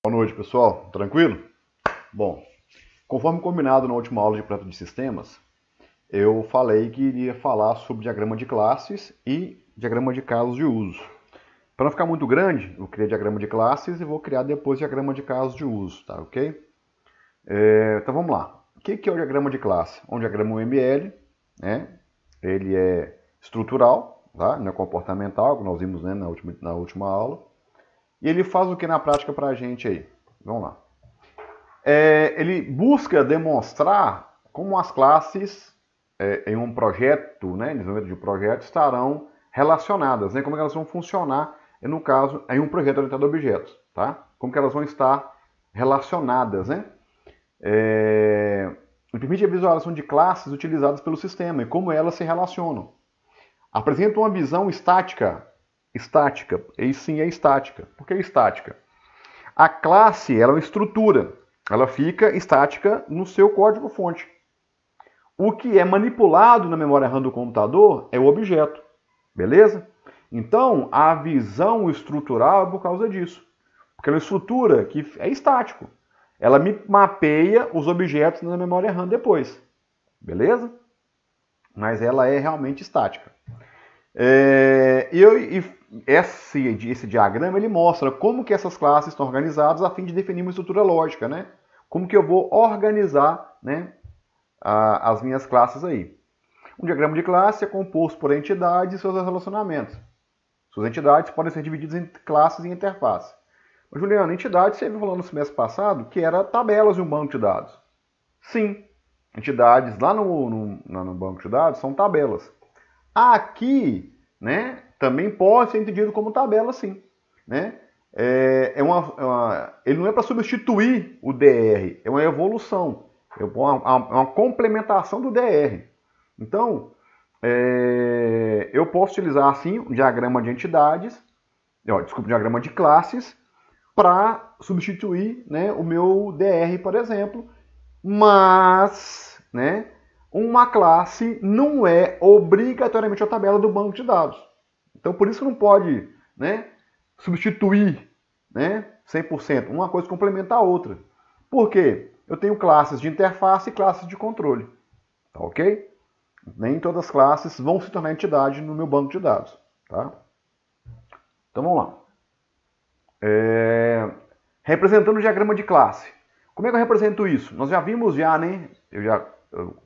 Boa noite, pessoal. Tranquilo? Bom, conforme combinado na última aula de projeto de sistemas, eu falei que iria falar sobre diagrama de classes e diagrama de casos de uso. Para não ficar muito grande, eu criei diagrama de classes e vou criar depois diagrama de casos de uso, tá ok? Então vamos lá. O que é o diagrama de classe? É um diagrama UML, né? Ele é estrutural, tá? Não é comportamental, que nós vimos, né, na última aula. E ele faz o que na prática para a gente aí? Vamos lá. Ele busca demonstrar como as classes em um projeto, né, desenvolvimento de projeto, estarão relacionadas, né, como elas vão funcionar, no caso, em um projeto orientado a objetos, tá? Como que elas vão estar relacionadas, né? Ele permite a visualização de classes utilizadas pelo sistema e como elas se relacionam. Apresenta uma visão estática, e sim é estática. Por que estática? A classe ela é uma estrutura, ela fica estática no seu código-fonte. O que é manipulado na memória RAM do computador é o objeto, beleza? Então, a visão estrutural é por causa disso. Porque ela é uma estrutura que é estático. Ela me mapeia os objetos na memória RAM depois, beleza? Mas ela é realmente estática. Esse diagrama ele mostra como que essas classes estão organizadas a fim de definir uma estrutura lógica, né? Como que eu vou organizar, né, as minhas classes aí. Um diagrama de classe é composto por entidades e seus relacionamentos. Suas entidades podem ser divididas em classes e interfaces. Mas, Juliano, entidades, você viu falando no semestre passado que era tabelas de um banco de dados. Sim, entidades lá no banco de dados são tabelas. Aqui, né, também pode ser entendido como tabela, sim. Né? Ele não é para substituir o DR, é uma evolução, é uma complementação do DR. Então, eu posso utilizar, assim, um diagrama de entidades, um diagrama de classes, para substituir, né, o meu DR, por exemplo, mas, né, uma classe não é obrigatoriamente a tabela do banco de dados. Então, por isso não pode, né, substituir, né, 100%. Uma coisa complementa a outra. Por quê? Eu tenho classes de interface e classes de controle. Tá ok? Nem todas as classes vão se tornar entidade no meu banco de dados. Tá? Então, vamos lá. Representando o diagrama de classe. Como é que eu represento isso? Nós já vimos, né?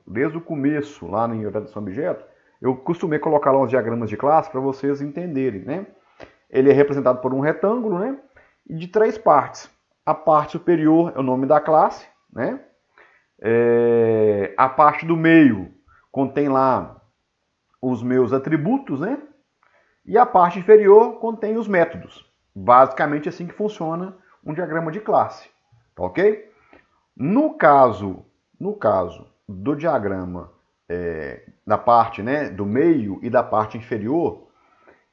Desde o começo, lá em orientação a objeto, eu costumei colocar lá os diagramas de classe para vocês entenderem, né? Ele é representado por um retângulo, né? E de 3 partes. A parte superior é o nome da classe, né? A parte do meio contém lá os meus atributos, né? E a parte inferior contém os métodos. Basicamente assim que funciona um diagrama de classe, tá ok? No caso do diagrama da parte, né, do meio e da parte inferior,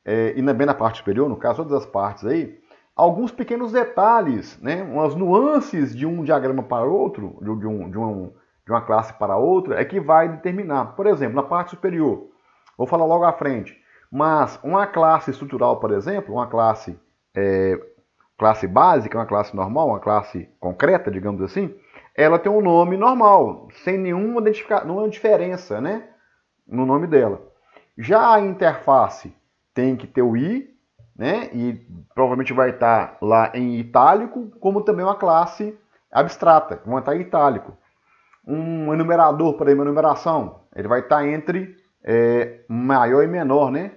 e também na parte superior, no caso, todas as partes aí, alguns pequenos detalhes, né, umas nuances de um diagrama para outro, de uma classe para outra, é que vai determinar. Por exemplo, na parte superior, vou falar logo à frente, mas uma classe estrutural, por exemplo, uma classe básica, uma classe normal, uma classe concreta, digamos assim, ela tem um nome normal, sem nenhuma diferença, né, no nome dela. Já a interface tem que ter o i, né, e provavelmente vai estar lá em itálico, como também uma classe abstrata, que vai estar em itálico. Um enumerador, por exemplo, uma enumeração, ele vai estar entre maior e menor, né?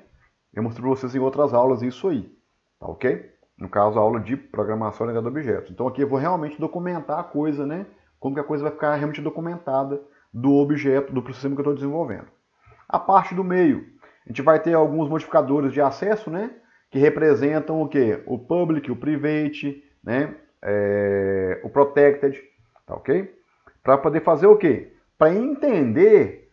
Eu mostrei para vocês em outras aulas isso aí, tá ok? No caso, a aula de programação orientada a objetos. Então aqui eu vou realmente documentar a coisa, né? Como que a coisa vai ficar realmente documentada do objeto, do sistema que eu estou desenvolvendo. A parte do meio, a gente vai ter alguns modificadores de acesso, né? Que representam o quê? O public, o private, né? O protected, tá ok? Para poder fazer o quê? Para entender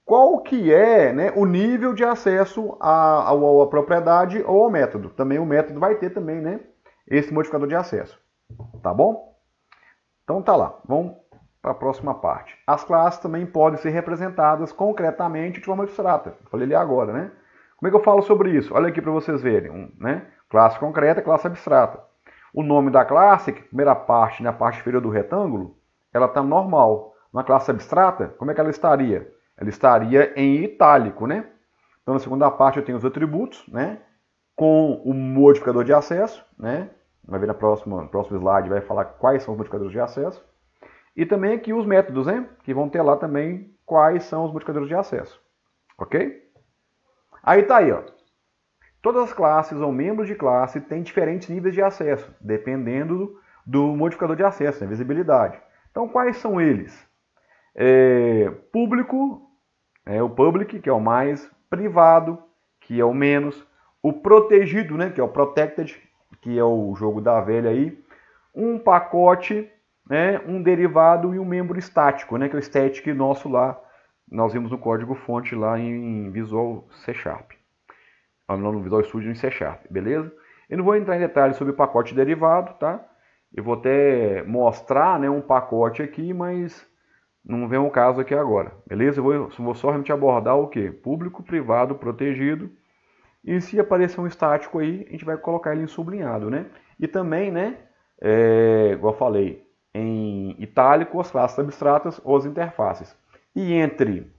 qual que é, né, o nível de acesso à propriedade ou ao método. Também o método vai ter também, né, esse modificador de acesso. Tá bom? Então tá lá. Vamos para a próxima parte. As classes também podem ser representadas concretamente de forma abstrata. Eu falei ali agora, né? Como é que eu falo sobre isso? Olha aqui para vocês verem, né? Classe concreta, classe abstrata. O nome da classe, que é a primeira parte, na parte inferior do retângulo, ela está normal. Na classe abstrata, como é que ela estaria? Ela estaria em itálico, né? Então, na segunda parte, eu tenho os atributos, né? Com o modificador de acesso, né? Vai ver no próximo slide, vai falar quais são os modificadores de acesso. E também aqui os métodos, né? Que vão ter lá também quais são os modificadores de acesso. Ok? Aí tá aí, ó. Todas as classes ou membros de classe têm diferentes níveis de acesso, dependendo do modificador de acesso, né? Visibilidade. Então, quais são eles? Público, o public, que é o mais, privado, que é o menos, o protegido, né, que é o protected, que é o jogo da velha aí, um pacote, né, um derivado e um membro estático, né, que é o static nosso lá, nós vimos no código fonte lá em Visual C Sharp, no Visual Studio em C Sharp, beleza? Eu não vou entrar em detalhes sobre o pacote derivado, tá? Eu vou até mostrar, né, um pacote aqui, mas não vem o caso aqui agora, beleza? Eu vou só realmente abordar o que? Público, privado, protegido. E se aparecer um estático aí, a gente vai colocar ele em sublinhado, né? E também, né, igual eu falei, em itálico, as classes abstratas ou as interfaces. E entre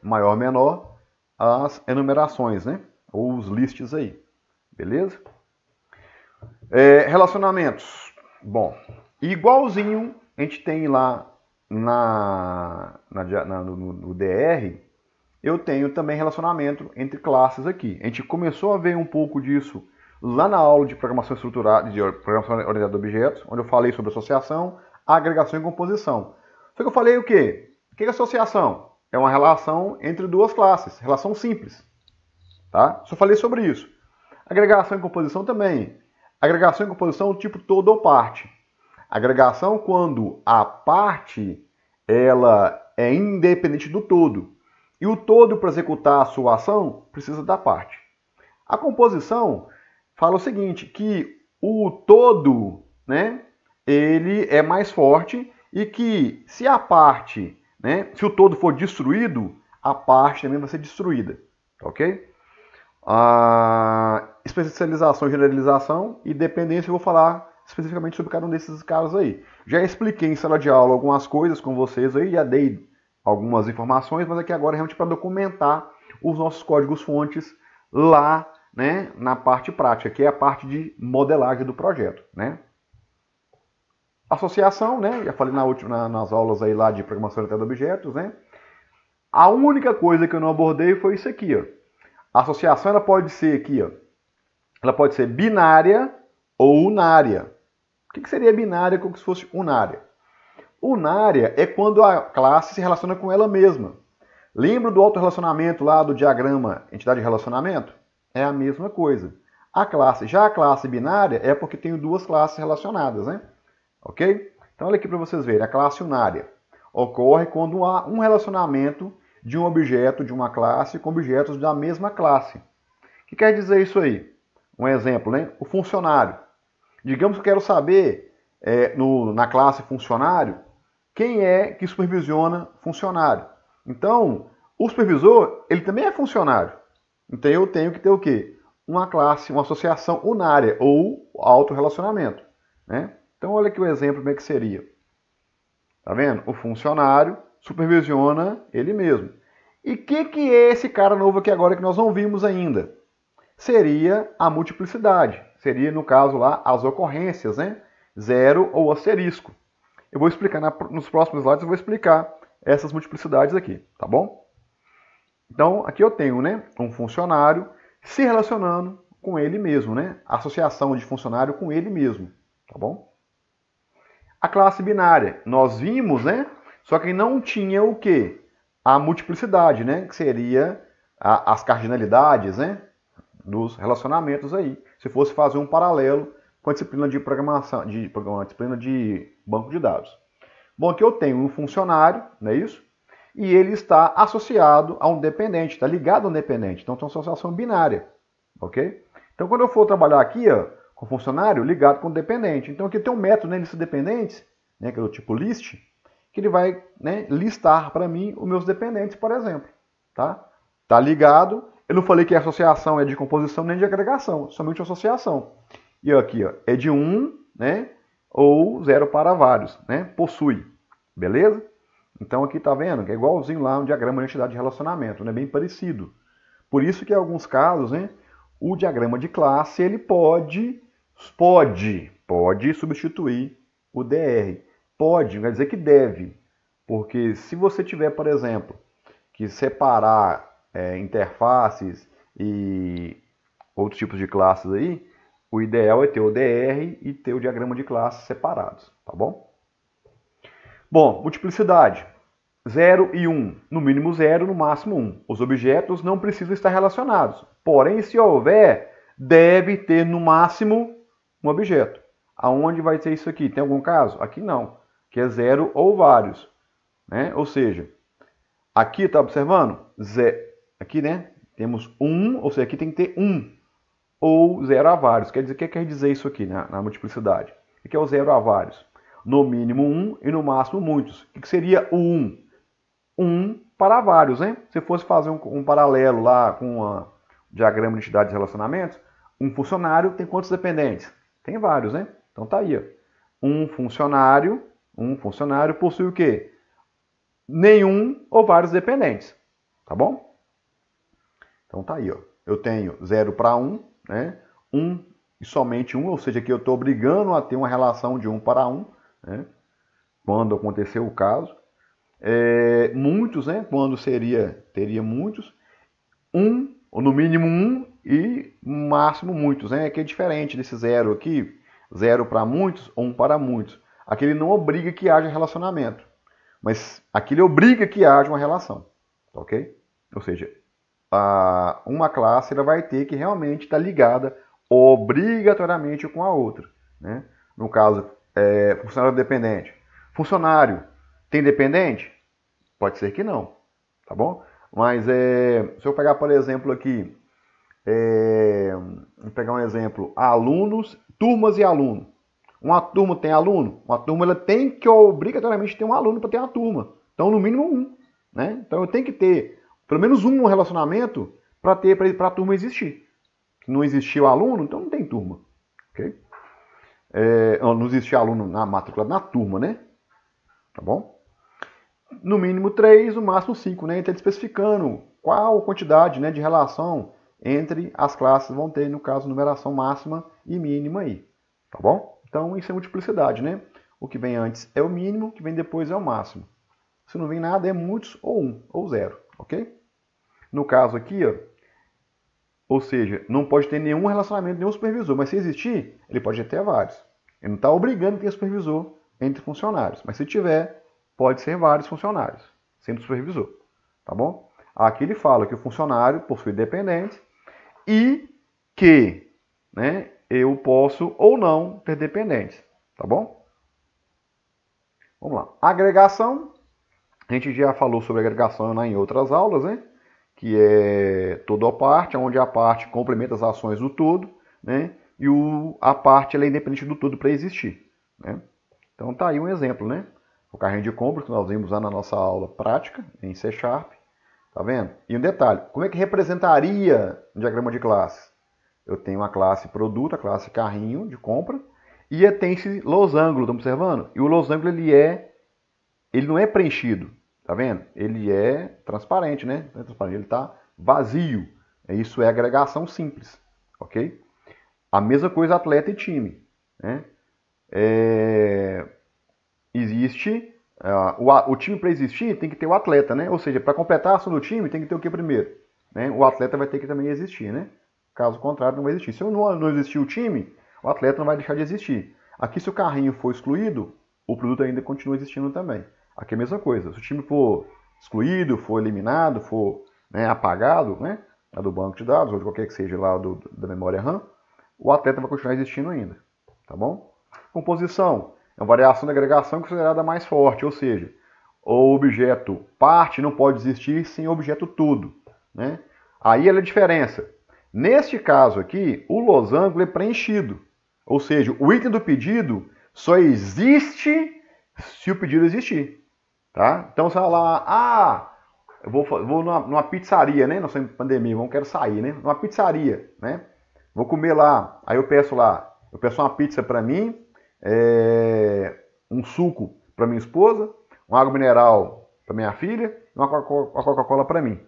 maior e menor, as enumerações, né? Ou os lists aí, beleza? Relacionamentos. Bom, igualzinho a gente tem lá no DR, eu tenho também relacionamento entre classes aqui. A gente começou a ver um pouco disso lá na aula de programação estruturada, de programação orientada a objetos, onde eu falei sobre associação, agregação e composição. Só que eu falei o quê? O que é associação? É uma relação entre duas classes, relação simples. Tá? Só falei sobre isso. Agregação e composição também. Agregação e composição tipo todo ou parte. Agregação quando a parte ela é independente do todo. E o todo, para executar a sua ação, precisa da parte. A composição fala o seguinte, que o todo, né, ele é mais forte e que se a parte, né, se o todo for destruído, a parte também vai ser destruída. Ok? Especialização e generalização e dependência eu vou falar especificamente sobre cada um desses casos aí. Já expliquei em sala de aula algumas coisas com vocês aí, já dei algumas informações, mas aqui agora é realmente para documentar os nossos códigos fontes lá, né, na parte prática, que é a parte de modelagem do projeto, né? Associação, né? Já falei nas aulas aí lá de programação orientada a objetos, né? A única coisa que eu não abordei foi isso aqui, ó. A associação ela pode ser aqui, ó. Ela pode ser binária ou unária. O que seria binária como se fosse unária? Unária é quando a classe se relaciona com ela mesma. Lembra do autorrelacionamento lá do diagrama entidade de relacionamento? É a mesma coisa. Já a classe binária é porque tem duas classes relacionadas, né? Ok? Então olha aqui para vocês verem. A classe unária ocorre quando há um relacionamento de um objeto, de uma classe, com objetos da mesma classe. O que quer dizer isso aí? Um exemplo, né? O funcionário. Digamos que eu quero saber, na classe funcionário, quem é que supervisiona funcionário. Então, o supervisor, ele também é funcionário. Então, eu tenho que ter o quê? Uma classe, uma associação unária, ou autorrelacionamento, né? Então, olha aqui o exemplo, como é que seria. Tá vendo? O funcionário supervisiona ele mesmo. E o que é esse cara novo aqui agora que nós não vimos ainda? Seria a multiplicidade. Seria, no caso lá, as ocorrências, né? Zero ou asterisco. Eu vou explicar nos próximos slides, eu vou explicar essas multiplicidades aqui, tá bom? Então, aqui eu tenho, né, um funcionário se relacionando com ele mesmo, né? Associação de funcionário com ele mesmo, tá bom? A classe binária, nós vimos, né? Só que não tinha o quê? A multiplicidade, né? Que seria as cardinalidades, né? Dos relacionamentos aí. Se fosse fazer um paralelo com a disciplina de programação, a disciplina de banco de dados. Bom, aqui eu tenho um funcionário, não é isso? E ele está associado a um dependente, está ligado a um dependente. Então tem uma associação binária, ok? Então quando eu for trabalhar aqui, ó, com funcionário ligado com dependente. Então aqui tem um método, né, listas dependentes, né, que é do tipo list, que ele vai, né, listar para mim os meus dependentes, por exemplo. Tá? Tá ligado. Eu não falei que a associação é de composição nem de agregação, somente associação. E aqui, ó, é de 1, né? Ou 0 para vários, né? Possui. Beleza? Então aqui tá vendo que é igualzinho lá no diagrama de entidade de relacionamento, né? Bem parecido. Por isso que em alguns casos, né? O diagrama de classe ele pode substituir o DR. Pode, não quer dizer que deve. Porque se você tiver, por exemplo, que separar interfaces e outros tipos de classes aí, o ideal é ter o DR e ter o diagrama de classes separados, tá bom? Bom, multiplicidade. 0 e 1, no mínimo 0, no máximo 1. Os objetos não precisam estar relacionados. Porém, se houver, deve ter no máximo um objeto. Aonde vai ter isso aqui? Tem algum caso? Aqui não, que é 0 ou vários. Né? Ou seja, aqui está observando? Aqui, né? Temos 1, ou seja, aqui tem que ter 1 ou 0 a vários. Quer dizer, o que quer dizer isso aqui na multiplicidade? O que é o 0 a vários? No mínimo 1 e no máximo muitos. O que seria o 1? 1 para vários, né? Se fosse fazer um paralelo lá com o diagrama de entidade de relacionamentos, um funcionário tem quantos dependentes? Tem vários, né? Então tá aí, ó. Um funcionário possui o quê? Nenhum ou vários dependentes, tá bom? Então tá aí, ó. Eu tenho 0 para 1, né? 1 e somente 1, ou seja, aqui eu estou obrigando a ter uma relação de 1 para 1, né? Quando acontecer o caso. Muitos, né? Quando teria muitos. 1, ou no mínimo 1 e no máximo muitos, né? Que é diferente desse 0 aqui, 0 para muitos, 1 para muitos. Aqui ele não obriga que haja relacionamento, mas aqui ele obriga que haja uma relação, ok? Ou seja, uma classe ela vai ter que realmente estar ligada obrigatoriamente com a outra, né? No caso, funcionário dependente. Funcionário tem dependente? Pode ser que não, tá bom? Mas se eu pegar, por exemplo, aqui, vou pegar um exemplo, alunos, turmas e aluno. Uma turma tem aluno? Uma turma ela tem que obrigatoriamente ter um aluno para ter uma turma. Então, no mínimo um, né? Então, eu tenho que ter pelo menos um relacionamento para a turma existir. Se não existir o aluno, então não tem turma, ok? Não existe aluno na matrícula, na turma, né? Tá bom? No mínimo 3, no máximo 5, né? Então, especificando qual a quantidade, né, de relação entre as classes vão ter, no caso, numeração máxima e mínima aí. Tá bom? Então, isso é multiplicidade, né? O que vem antes é o mínimo, o que vem depois é o máximo. Se não vem nada, é muitos ou 1 ou 0, ok? No caso aqui, ó, ou seja, não pode ter nenhum relacionamento, nenhum supervisor, mas se existir, ele pode ter vários. Ele não está obrigando a ter supervisor entre funcionários, mas se tiver, pode ser vários funcionários, sendo supervisor, tá bom? Aqui ele fala que o funcionário possui dependentes e que, né, eu posso ou não ter dependentes, tá bom? Vamos lá. Agregação, a gente já falou sobre agregação em outras aulas, né? Que é todo ou parte, onde a parte complementa as ações do todo, né? E a parte ela é independente do todo para existir, né? Então tá aí um exemplo, né? O carrinho de compras que nós vimos lá na nossa aula prática, em C#, tá vendo? E um detalhe, como é que representaria um diagrama de classes? Eu tenho a classe produto, a classe carrinho de compra, e tem esse losango, estão observando? E o losango ele não é preenchido, tá vendo? Ele é transparente, né? Ele está vazio. Isso é agregação simples, ok? A mesma coisa atleta e time, né? Existe o time para existir tem que ter o atleta, né? Ou seja, para completar a ação do time tem que ter o que primeiro? Né? O atleta vai ter que também existir, né? Caso contrário, não vai existir. Se não existir o time, o atleta não vai deixar de existir. Aqui, se o carrinho for excluído, o produto ainda continua existindo também. Aqui é a mesma coisa. Se o time for excluído, for eliminado, for, né, apagado, né, do banco de dados, ou de qualquer que seja lá da memória RAM, o atleta vai continuar existindo ainda. Tá bom? Composição. É uma variação da agregação considerada mais forte, ou seja, o objeto parte não pode existir sem o objeto todo, né? Aí ela é a diferença. Neste caso aqui, o losango é preenchido, ou seja, o item do pedido só existe se o pedido existir, tá? Então você vai lá, eu vou numa pizzaria, né? Nós estamos em pandemia, quero sair, né? Numa pizzaria, né? Vou comer lá, aí eu peço lá Eu peço uma pizza para mim, um suco para minha esposa, uma água mineral para minha filha e uma Coca-Cola para mim.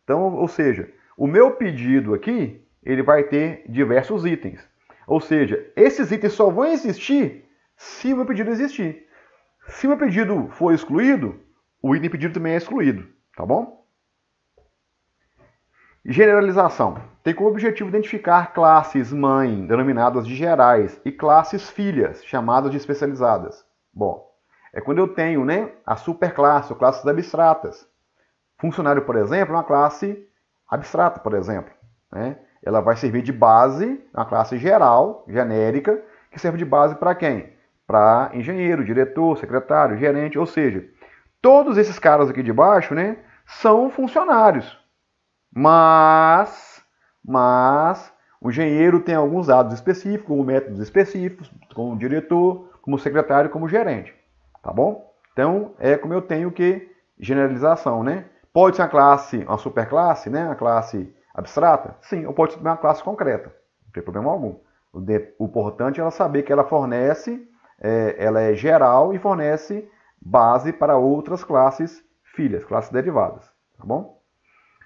Então, ou seja, o meu pedido aqui, ele vai ter diversos itens. Ou seja, esses itens só vão existir se o meu pedido existir. Se o meu pedido for excluído, o item pedido também é excluído, tá bom? Generalização. Tem como objetivo identificar classes mãe, denominadas de gerais, e classes filhas, chamadas de especializadas. Bom, é quando eu tenho, né, a superclasse, ou classes abstratas. Funcionário, por exemplo, é uma classe abstrata, por exemplo. Né? Ela vai servir de base, uma classe geral, genérica, que serve de base para quem? Para engenheiro, diretor, secretário, gerente, ou seja, todos esses caras aqui de baixo, né, são funcionários. Mas o engenheiro tem alguns dados específicos, como métodos específicos, como diretor, como secretário, como gerente. Tá bom? Então, é como eu tenho que generalização, né? Pode ser uma classe, uma superclasse, né? Uma classe abstrata? Sim, ou pode ser uma classe concreta. Não tem problema algum. O importante é ela saber que ela fornece, ela é geral e fornece base para outras classes filhas, classes derivadas. Tá bom?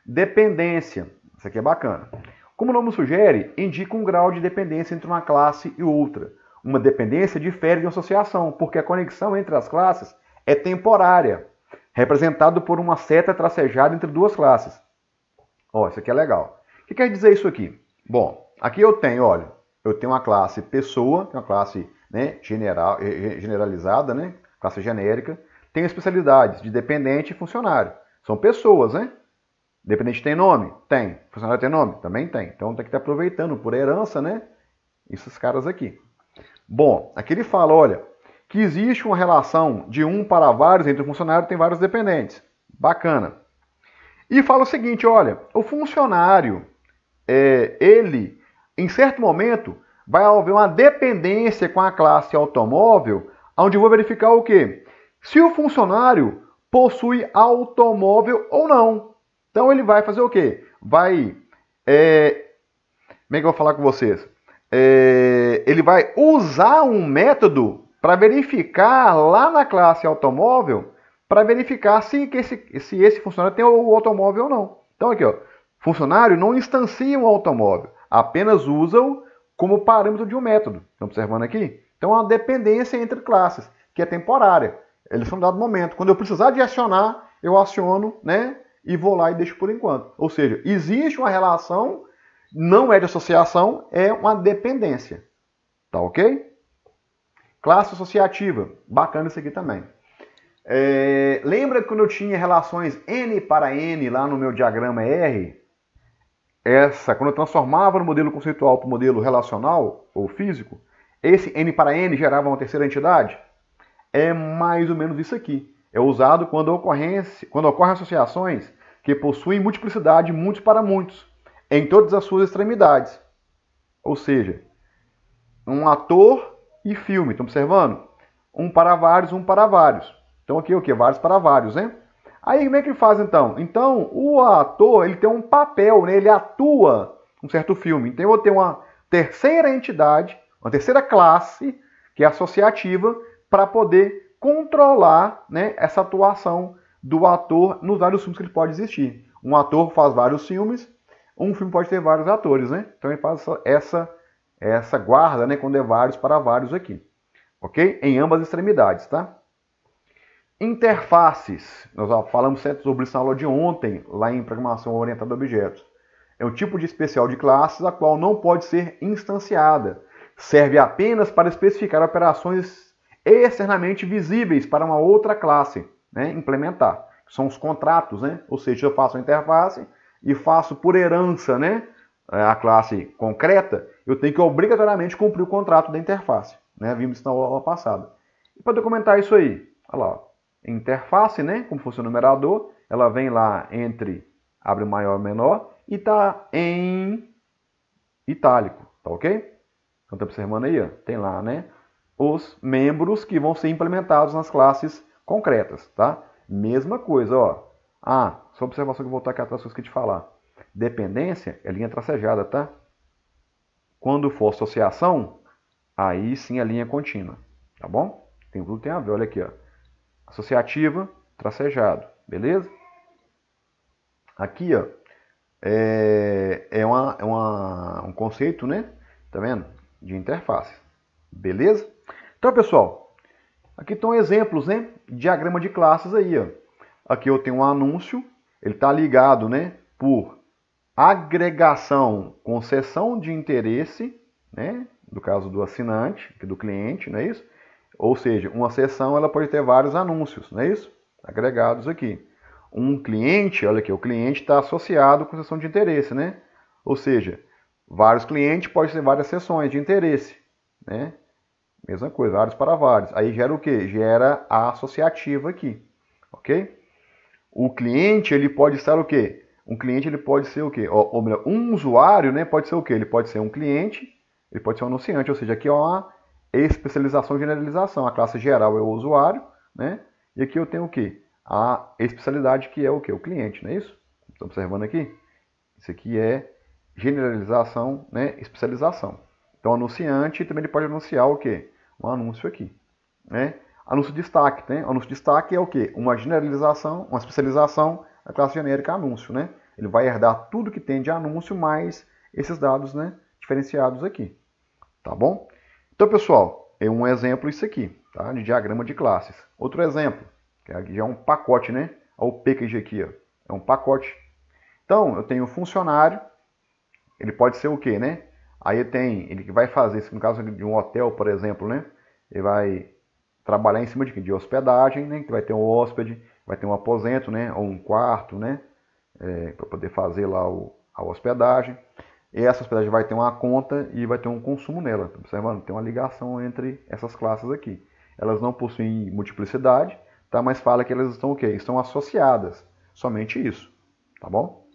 Dependência. Isso aqui é bacana. Como o nome sugere, indica um grau de dependência entre uma classe e outra. Uma dependência difere de uma associação, porque a conexão entre as classes é temporária, representado por uma seta tracejada entre duas classes. Ó, isso aqui é legal. O que quer dizer isso aqui? Bom, aqui eu tenho, olha, eu tenho uma classe pessoa, que é uma classe, né, generalizada, né, classe genérica. Tenho especialidades de dependente e funcionário. São pessoas, né? Dependente tem nome? Tem. Funcionário tem nome? Também tem. Então tem que estar aproveitando por herança, né? Esses caras aqui. Bom, aqui ele fala, olha, que existe uma relação de um para vários entre o funcionário e tem vários dependentes. Bacana. E fala o seguinte, olha, o funcionário, ele, em certo momento, vai haver uma dependência com a classe automóvel, onde eu vou verificar o quê? Se o funcionário possui automóvel ou não. Então ele vai fazer o quê? Vai, como é que eu vou falar com vocês? Ele vai usar um método para verificar lá na classe automóvel, para verificar se esse funcionário tem o automóvel ou não. Então aqui, ó, funcionário não instancia um automóvel, apenas usa-o como parâmetro de um método. Estão observando aqui? Então é uma dependência entre classes, que é temporária. Eles são dados momento. Quando eu precisar de acionar, eu aciono, né? E vou lá e deixo por enquanto. Ou seja, existe uma relação, não é de associação, é uma dependência. Tá ok? Classe associativa. Bacana isso aqui também. Lembra quando eu tinha relações N para N lá no meu diagrama R? Quando eu transformava no modelo conceitual para o modelo relacional ou físico, esse N para N gerava uma terceira entidade? É mais ou menos isso aqui. É usado quando ocorrem associações que possuem multiplicidade muitos para muitos, em todas as suas extremidades. Ou seja, um ator e filme, estão observando? Um para vários, um para vários. Então aqui o que? Vários para vários, né? Aí como é que faz então? Então o ator, ele tem um papel, né? Ele atua num certo filme. Então eu vou ter uma terceira entidade, uma terceira classe, que é associativa, para poder controlar, né, essa atuação do ator nos vários filmes que ele pode existir. Um ator faz vários filmes, um filme pode ter vários atores, né? Então ele faz essa guarda, né, quando é vários para vários aqui. Ok? Em ambas extremidades, tá? Interfaces. Nós falamos sobre isso na aula de ontem, lá em Programação Orientada a Objetos. É um tipo de especial de classes a qual não pode ser instanciada. Serve apenas para especificar operações externamente visíveis para uma outra classe, né, implementar. São os contratos, né? Ou seja, eu faço a interface e faço por herança, né, a classe concreta, eu tenho que obrigatoriamente cumprir o contrato da interface. Né? Vimos isso na aula passada. E para documentar isso aí, olha lá, interface, né, como fosse o numerador, ela vem lá entre abre maior e menor e está em itálico, tá ok? Então tá observando aí, ó, tem lá, né, os membros que vão ser implementados nas classes concretas, tá? Mesma coisa, ó. Só observação que eu vou voltar aqui atrás que eu esqueci de falar. Dependência é linha tracejada, tá? Quando for associação, aí sim a linha contínua, tá bom? Tudo tem a ver, olha aqui, ó. Associativa, tracejado, beleza? Aqui, ó, um conceito, né? Tá vendo? De interface, beleza? Então, pessoal, aqui estão exemplos, né? Diagrama de classes aí, ó. Aqui eu tenho um anúncio, ele está ligado, né? Por agregação com seção de interesse, né? Do caso do assinante, do cliente, não é isso? Ou seja, uma seção ela pode ter vários anúncios, não é isso? Agregados aqui. Um cliente, olha aqui, o cliente está associado com seção de interesse, né? Ou seja, vários clientes podem ter várias seções de interesse, né? Mesma coisa, vários para vários. Aí gera o quê? Gera a associativa aqui, ok? O cliente, ele pode estar o quê? Um cliente, ele pode ser o quê? Ou melhor, um usuário, né? Pode ser o quê? Ele pode ser um cliente, ele pode ser um anunciante, ou seja, aqui é uma especialização e generalização. A classe geral é o usuário, né? E aqui eu tenho o quê? A especialidade que é o quê? O cliente, não é isso? Estão observando aqui? Isso aqui é generalização, né? Especialização. Então, anunciante também ele pode anunciar o quê? Um anúncio aqui, né? Anúncio de destaque, né? Anúncio de destaque é o quê? Uma generalização, uma especialização da classe genérica anúncio, né? Ele vai herdar tudo que tem de anúncio mais esses dados, né? Diferenciados aqui, tá bom? Então, pessoal, é um exemplo isso aqui, tá? De diagrama de classes. Outro exemplo, que aqui já é um pacote, né? Olha o package aqui, ó. É um pacote. Então, eu tenho um funcionário, ele pode ser o quê, né? Aí ele vai fazer, no caso de um hotel, por exemplo, né? Ele vai trabalhar em cima de quê? De hospedagem, né? Que vai ter um hóspede, vai ter um aposento, né? Ou um quarto, né? Para poder fazer lá a hospedagem. E essa hospedagem vai ter uma conta e vai ter um consumo nela. Tá observando? Tem uma ligação entre essas classes aqui. Elas não possuem multiplicidade, tá? Mas fala que elas estão o quê? Estão associadas. Somente isso, tá bom?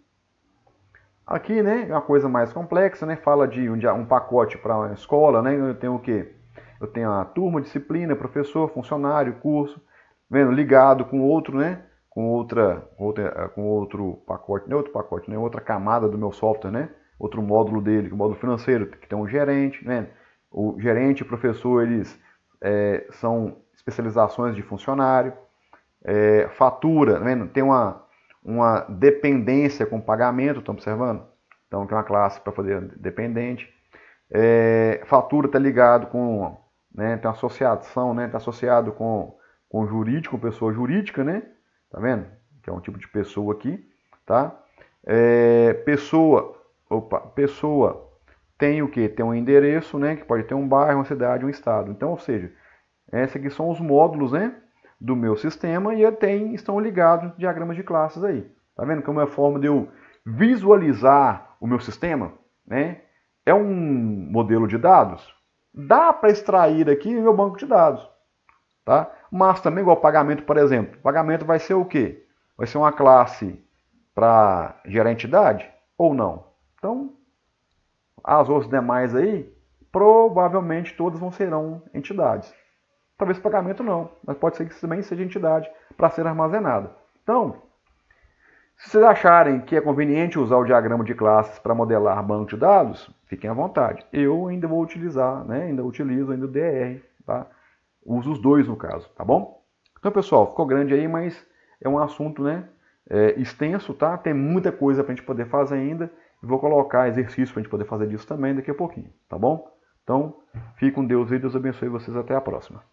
Aqui, né, é uma coisa mais complexa, né? Fala de um pacote para uma escola, né? Eu tenho o quê? Eu tenho a turma, disciplina, professor, funcionário, curso, vendo ligado com outro, né? Com outro pacote, não é outro pacote, né? Outra camada do meu software, né? Outro módulo dele, o módulo financeiro, que tem um gerente, né? O gerente e o professor, eles são especializações de funcionário. Fatura, tá vendo? Tem uma dependência com pagamento, estão observando? Então, tem uma classe para fazer dependente. Fatura está ligado com, né, tem uma associação, né, está associado com jurídico, pessoa jurídica, né? Tá vendo? Que é um tipo de pessoa aqui, tá? Pessoa tem o que? Tem um endereço, né? Que pode ter um bairro, uma cidade, um estado. Então, ou seja, esses aqui são os módulos, né? Do meu sistema e estão ligados diagramas de classes aí. Tá vendo que é uma forma de eu visualizar o meu sistema, né? É um modelo de dados? Dá para extrair aqui no meu banco de dados, tá? Mas também igual pagamento, por exemplo. Pagamento vai ser o quê? Vai ser uma classe para gerar entidade ou não? Então, as outras demais aí, provavelmente todas serão entidades. Talvez pagamento não, mas pode ser que também seja entidade para ser armazenada. Então, se vocês acharem que é conveniente usar o diagrama de classes para modelar banco de dados, fiquem à vontade. Eu ainda vou utilizar, né? Ainda utilizo o DR, tá? Uso os dois no caso, tá bom? Então, pessoal, ficou grande aí, mas é um assunto, né? Extenso, tá? Tem muita coisa para a gente poder fazer ainda. Vou colocar exercício para a gente poder fazer disso também daqui a pouquinho, tá bom? Então, fique com Deus e Deus abençoe vocês. Até a próxima.